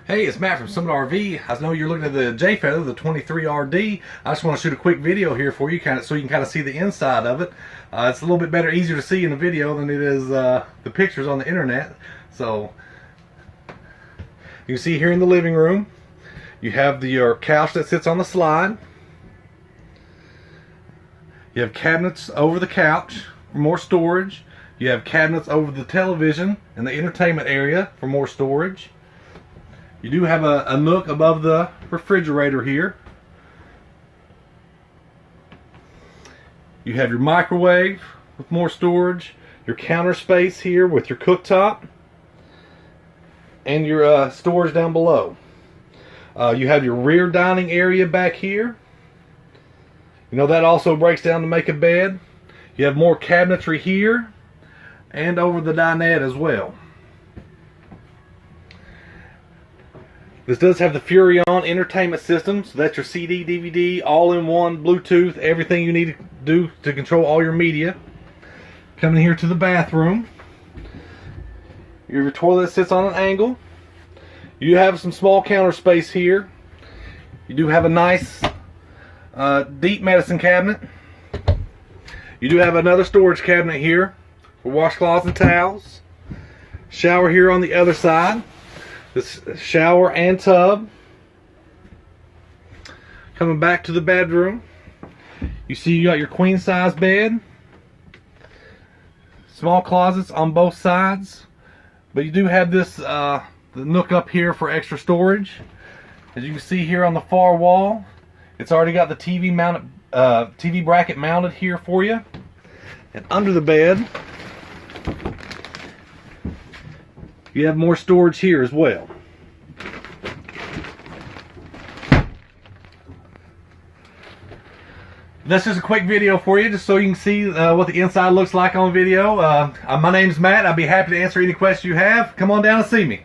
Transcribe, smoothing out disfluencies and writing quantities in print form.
Hey, it's Matt from Summit RV. I know you're looking at the Jay Feather, the 23RD. I just want to shoot a quick video here for you, so you can kind of see the inside of it. It's a little bit better, easier to see in the video than it is the pictures on the internet. So you can see here in the living room, you have your couch that sits on the slide. You have cabinets over the couch for more storage. You have cabinets over the television and the entertainment area for more storage. You do have a nook above the refrigerator here. You have your microwave with more storage, your counter space here with your cooktop, and your storage down below. You have your rear dining area back here. You know, that also breaks down to make a bed. You have more cabinetry here and over the dinette as well. This does have the Furrion entertainment system, so that's your CD, DVD, all-in-one, Bluetooth, everything you need to do to control all your media. Coming here to the bathroom. Your toilet sits on an angle. You have some small counter space here. You do have a nice deep medicine cabinet. You do have another storage cabinet here for washcloths and towels. Shower here on the other side. This shower and tub. Coming back to the bedroom, you see you got your queen size bed, small closets on both sides, but you do have this the nook up here for extra storage. As you can see here on the far wall, it's already got the TV mounted TV bracket mounted here for you. And under the bed, you have more storage here as well. That's just a quick video for you, just so you can see what the inside looks like on video. My name's Matt. I'd be happy to answer any questions you have. Come on down and see me.